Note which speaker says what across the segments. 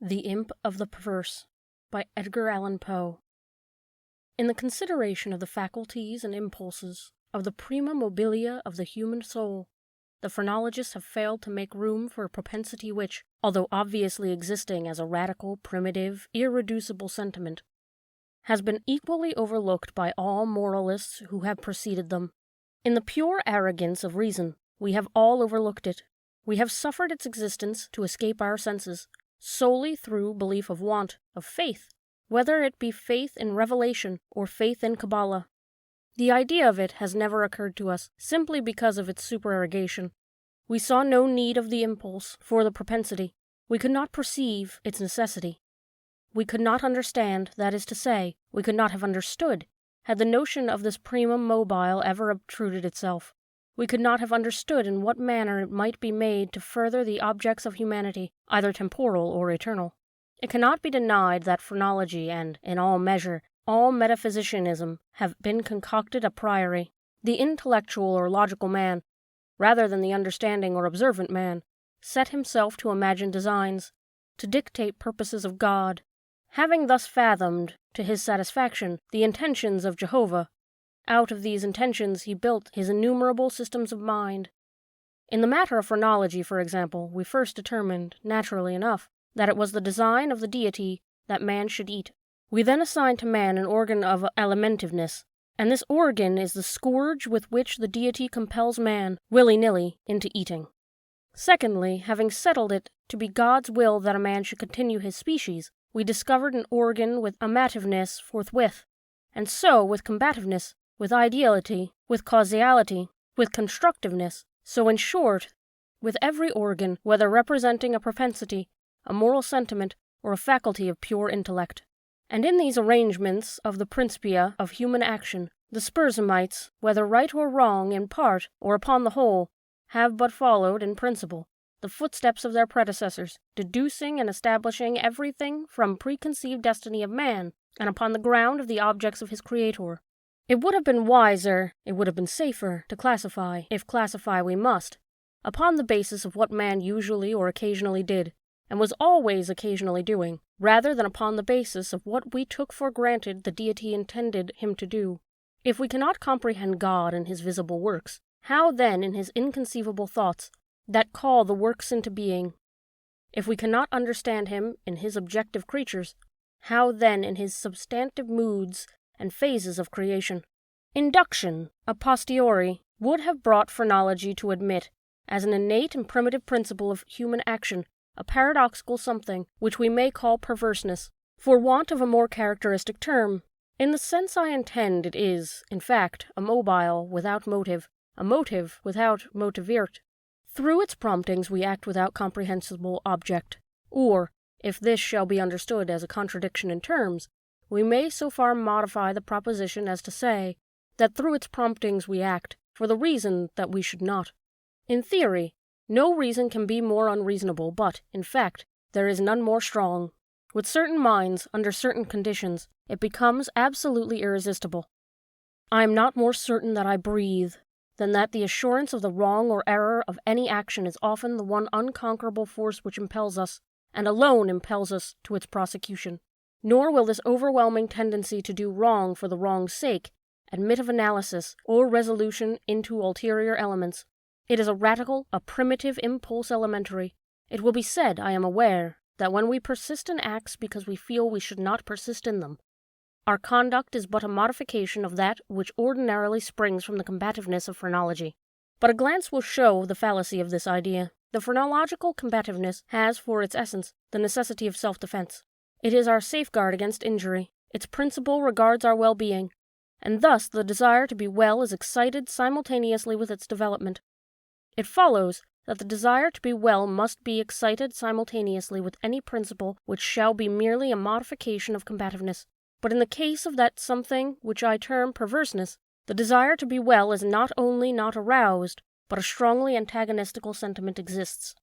Speaker 1: The Imp of the Perverse by Edgar Allan Poe. In the consideration of the faculties and impulses, of the prima mobilia of the human soul, the phrenologists have failed to make room for a propensity which, although obviously existing as a radical, primitive, irreducible sentiment, has been equally overlooked by all moralists who have preceded them. In the pure arrogance of reason, we have all overlooked it. We have suffered its existence to escape our senses, solely through belief of want of faith, whether it be faith in revelation or faith in Kabbalah. The idea of it has never occurred to us, simply because of its supererogation. We saw no need of the impulse for the propensity. We could not perceive its necessity. We could not understand, that is to say, we could not have understood, had the notion of this prima mobile ever obtruded itself. We could not have understood in what manner it might be made to further the objects of humanity, either temporal or eternal. It cannot be denied that phrenology and, in all measure, all metaphysicianism have been concocted a priori. The intellectual or logical man, rather than the understanding or observant man, set himself to imagine designs, to dictate purposes of God. Having thus fathomed, to his satisfaction, the intentions of Jehovah, out of these intentions he built his innumerable systems of mind. In the matter of phrenology, for example, we first determined, naturally enough, that it was the design of the deity that man should eat. We then assigned to man an organ of alimentiveness, and this organ is the scourge with which the deity compels man, willy-nilly, into eating. Secondly, having settled it to be God's will that a man should continue his species, we discovered an organ with amativeness forthwith, and so with combativeness, with ideality, with causality, with constructiveness, so in short, with every organ, whether representing a propensity, a moral sentiment, or a faculty of pure intellect. And in these arrangements of the principia of human action, the Spurzheimites, whether right or wrong in part or upon the whole, have but followed, in principle, the footsteps of their predecessors, deducing and establishing everything from preconceived destiny of man, and upon the ground of the objects of his Creator. It would have been wiser, it would have been safer, to classify, if classify we must, upon the basis of what man usually or occasionally did, and was always occasionally doing, rather than upon the basis of what we took for granted the deity intended him to do. If we cannot comprehend God in his visible works, how then in his inconceivable thoughts, that call the works into being? If we cannot understand him in his objective creatures, how then in his substantive moods and phases of creation? Induction, a posteriori, would have brought phrenology to admit, as an innate and primitive principle of human action, a paradoxical something which we may call perverseness, for want of a more characteristic term. In the sense I intend, it is, in fact, a mobile without motive, a motive without motivirt. Through its promptings we act without comprehensible object, or, if this shall be understood as a contradiction in terms, we may so far modify the proposition as to say that through its promptings we act, for the reason that we should not. In theory, no reason can be more unreasonable, but, in fact, there is none more strong. With certain minds, under certain conditions, it becomes absolutely irresistible. I am not more certain that I breathe than that the assurance of the wrong or error of any action is often the one unconquerable force which impels us, and alone impels us, to its prosecution. Nor will this overwhelming tendency to do wrong for the wrong's sake admit of analysis or resolution into ulterior elements. It is a radical, a primitive impulse elementary. It will be said, I am aware, that when we persist in acts because we feel we should not persist in them, our conduct is but a modification of that which ordinarily springs from the combativeness of phrenology. But a glance will show the fallacy of this idea. The phrenological combativeness has for its essence the necessity of self-defense. It is our safeguard against injury. Its principle regards our well-being, and thus the desire to be well is excited simultaneously with its development. It follows that the desire to be well must be excited simultaneously with any principle which shall be merely a modification of combativeness. But in the case of that something which I term perverseness, the desire to be well is not only not aroused, but a strongly antagonistical sentiment exists.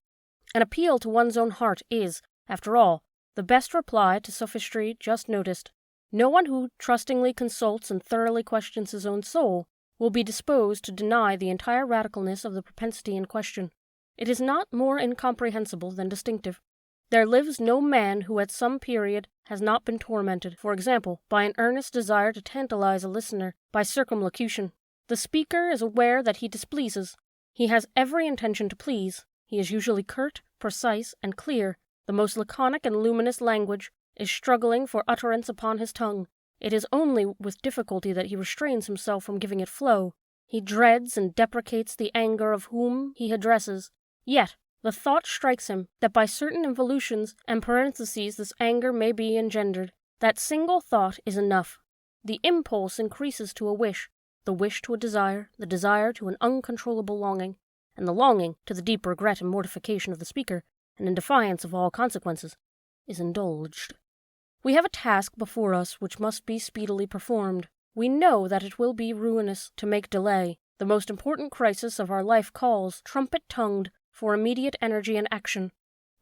Speaker 1: An appeal to one's own heart is, after all, the best reply to sophistry just noticed. No one who trustingly consults and thoroughly questions his own soul will be disposed to deny the entire radicalness of the propensity in question. It is not more incomprehensible than distinctive. There lives no man who at some period has not been tormented, for example, by an earnest desire to tantalize a listener by circumlocution. The speaker is aware that he displeases. He has every intention to please. He is usually curt, precise, and clear. The most laconic and luminous language is struggling for utterance upon his tongue. It is only with difficulty that he restrains himself from giving it flow. He dreads and deprecates the anger of whom he addresses. Yet, the thought strikes him that by certain involutions and parentheses this anger may be engendered. That single thought is enough. The impulse increases to a wish, the wish to a desire, the desire to an uncontrollable longing, and the longing to the deep regret and mortification of the speaker, and in defiance of all consequences, is indulged. We have a task before us which must be speedily performed. We know that it will be ruinous to make delay. The most important crisis of our life calls, trumpet-tongued, for immediate energy and action.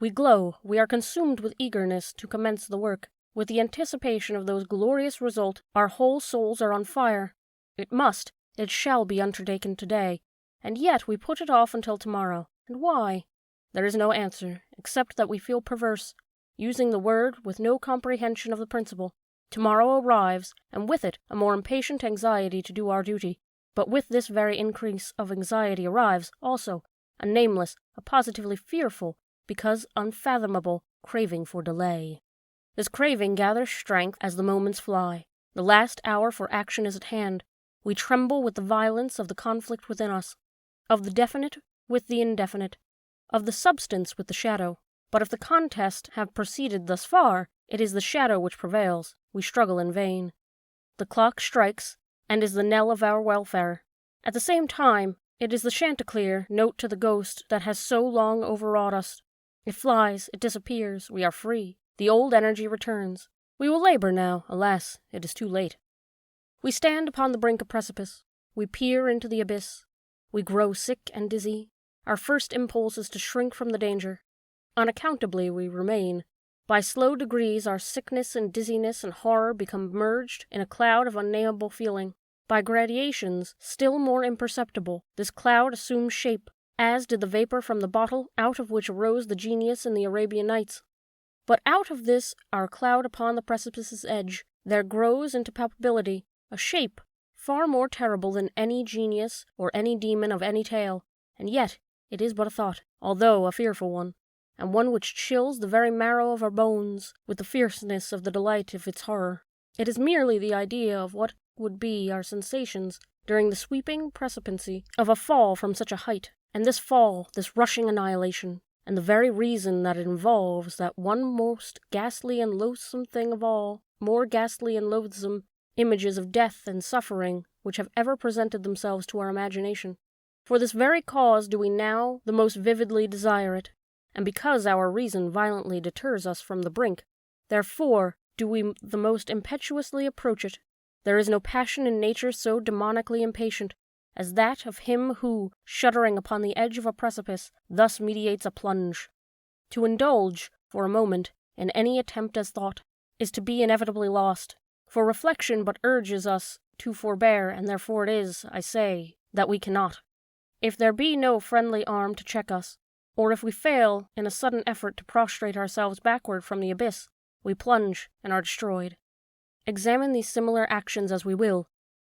Speaker 1: We glow, we are consumed with eagerness to commence the work. With the anticipation of those glorious results, our whole souls are on fire. It shall be undertaken today, and yet we put it off until tomorrow. And why? There is no answer, except that we feel perverse, using the word with no comprehension of the principle. Tomorrow arrives, and with it a more impatient anxiety to do our duty. But with this very increase of anxiety arrives, also, a nameless, a positively fearful, because unfathomable, craving for delay. This craving gathers strength as the moments fly. The last hour for action is at hand. We tremble with the violence of the conflict within us, of the definite with the indefinite, of the substance with the shadow. But if the contest have proceeded thus far, it is the shadow which prevails. We struggle in vain. The clock strikes, and is the knell of our welfare. At the same time, it is the chanticleer note to the ghost that has so long overwrought us. It flies, it disappears, we are free. The old energy returns. We will labor now, alas, it is too late. We stand upon the brink of precipice. We peer into the abyss. We grow sick and dizzy. Our first impulse is to shrink from the danger. Unaccountably we remain. By slow degrees our sickness and dizziness and horror become merged in a cloud of unnameable feeling. By gradations, still more imperceptible, this cloud assumes shape, as did the vapor from the bottle out of which arose the genius in the Arabian Nights. But out of this our cloud upon the precipice's edge, there grows into palpability a shape far more terrible than any genius or any demon of any tale, and yet it is but a thought, although a fearful one, and one which chills the very marrow of our bones with the fierceness of the delight of its horror. It is merely the idea of what would be our sensations during the sweeping precipitancy of a fall from such a height, and this fall, this rushing annihilation, and the very reason that it involves that one most ghastly and loathsome thing of all, more ghastly and loathsome images of death and suffering which have ever presented themselves to our imagination. For this very cause do we now the most vividly desire it, and because our reason violently deters us from the brink, therefore do we the most impetuously approach it. There is no passion in nature so demonically impatient as that of him who, shuddering upon the edge of a precipice, thus meditates a plunge. To indulge, for a moment, in any attempt as thought, is to be inevitably lost, for reflection but urges us to forbear, and therefore it is, I say, that we cannot. If there be no friendly arm to check us, or if we fail in a sudden effort to prostrate ourselves backward from the abyss, we plunge and are destroyed. Examine these similar actions as we will,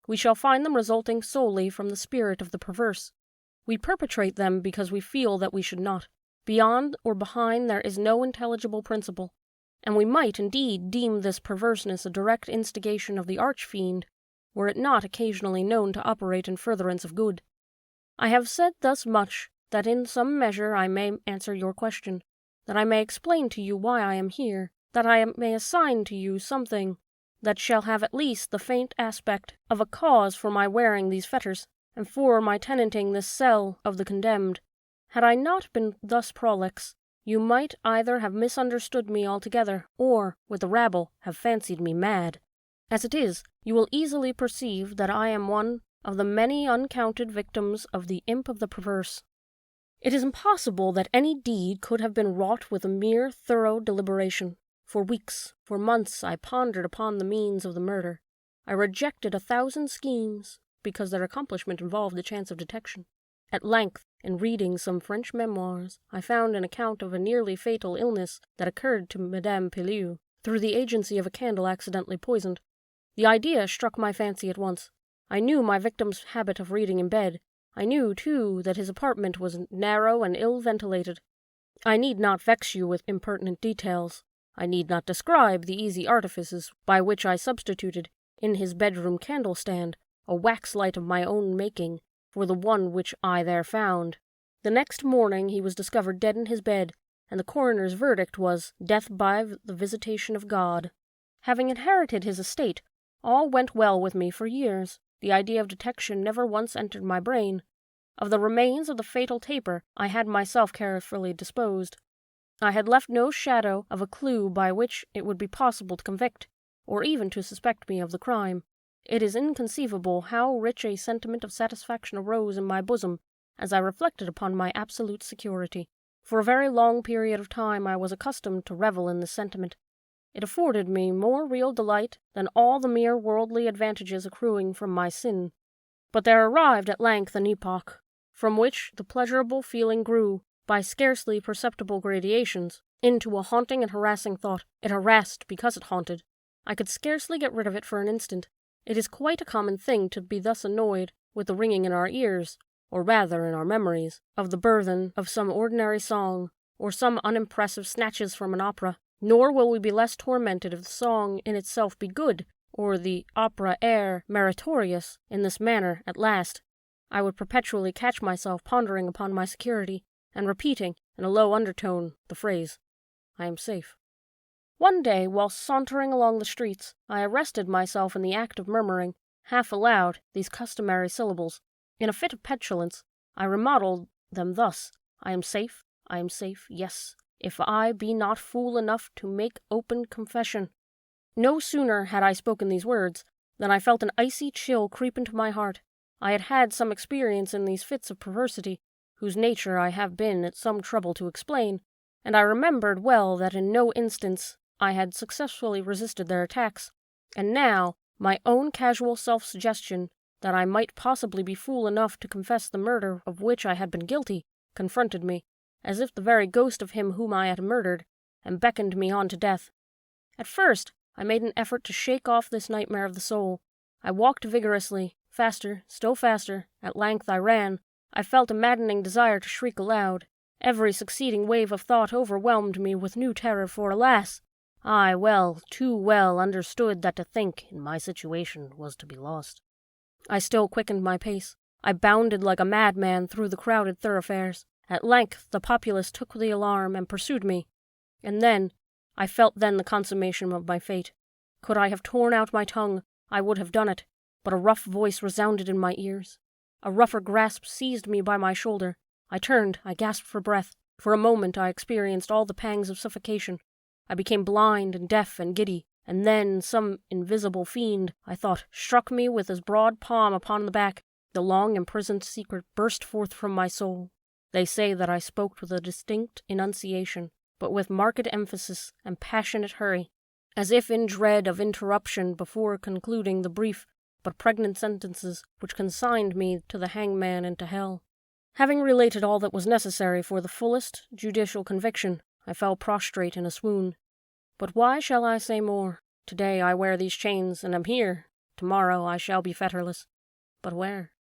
Speaker 1: we shall find them resulting solely from the spirit of the perverse. We perpetrate them because we feel that we should not. Beyond or behind there is no intelligible principle, and we might indeed deem this perverseness a direct instigation of the arch-fiend, were it not occasionally known to operate in furtherance of good. I have said thus much, that in some measure I may answer your question, that I may explain to you why I am here, that I may assign to you something that shall have at least the faint aspect of a cause for my wearing these fetters, and for my tenanting this cell of the condemned. Had I not been thus prolix, you might either have misunderstood me altogether, or, with the rabble, have fancied me mad. As it is, you will easily perceive that I am one of the many uncounted victims of the Imp of the Perverse. It is impossible that any deed could have been wrought with a mere thorough deliberation. For weeks, for months, I pondered upon the means of the murder. I rejected 1,000 schemes, because their accomplishment involved the chance of detection. At length, in reading some French memoirs, I found an account of a nearly fatal illness that occurred to Madame Pellew, through the agency of a candle accidentally poisoned. The idea struck my fancy at once. I knew my victim's habit of reading in bed. I knew, too, that his apartment was narrow and ill-ventilated. I need not vex you with impertinent details. I need not describe the easy artifices by which I substituted, in his bedroom candle-stand, a wax light of my own making for the one which I there found. The next morning he was discovered dead in his bed, and the coroner's verdict was death by the visitation of God. Having inherited his estate, all went well with me for years. The idea of detection never once entered my brain. Of the remains of the fatal taper I had myself carefully disposed. I had left no shadow of a clue by which it would be possible to convict, or even to suspect me of the crime. It is inconceivable how rich a sentiment of satisfaction arose in my bosom as I reflected upon my absolute security. For a very long period of time I was accustomed to revel in this sentiment. It afforded me more real delight than all the mere worldly advantages accruing from my sin. But there arrived at length an epoch, from which the pleasurable feeling grew, by scarcely perceptible gradations, into a haunting and harassing thought. It harassed because it haunted. I could scarcely get rid of it for an instant. It is quite a common thing to be thus annoyed with the ringing in our ears, or rather in our memories, of the burthen of some ordinary song, or some unimpressive snatches from an opera. Nor will we be less tormented if the song in itself be good, or the opera air meritorious. In this manner, at last, I would perpetually catch myself pondering upon my security, and repeating, in a low undertone, the phrase, "I am safe." One day, while sauntering along the streets, I arrested myself in the act of murmuring, half aloud, these customary syllables. In a fit of petulance, I remodelled them thus: I am safe, yes, if I be not fool enough to make open confession. No sooner had I spoken these words than I felt an icy chill creep into my heart. I had had some experience in these fits of perversity, whose nature I have been at some trouble to explain, and I remembered well that in no instance I had successfully resisted their attacks. And now, my own casual self-suggestion that I might possibly be fool enough to confess the murder of which I had been guilty, confronted me, as if the very ghost of him whom I had murdered, and beckoned me on to death. At first, I made an effort to shake off this nightmare of the soul. I walked vigorously, faster, still faster. At length I ran. I felt a maddening desire to shriek aloud. Every succeeding wave of thought overwhelmed me with new terror, for alas! I too well understood that to think in my situation was to be lost. I still quickened my pace. I bounded like a madman through the crowded thoroughfares. At length the populace took the alarm and pursued me. And then, I felt the consummation of my fate. Could I have torn out my tongue, I would have done it, but a rough voice resounded in my ears. A rougher grasp seized me by my shoulder. I turned, I gasped for breath. For a moment I experienced all the pangs of suffocation. I became blind and deaf and giddy, and then some invisible fiend, I thought, struck me with his broad palm upon the back. The long-imprisoned secret burst forth from my soul. They say that I spoke with a distinct enunciation, but with marked emphasis and passionate hurry, as if in dread of interruption before concluding the brief but pregnant sentences which consigned me to the hangman and to hell. Having related all that was necessary for the fullest judicial conviction, I fell prostrate in a swoon. But why shall I say more? Today I wear these chains and am here. Tomorrow I shall be fetterless. But where?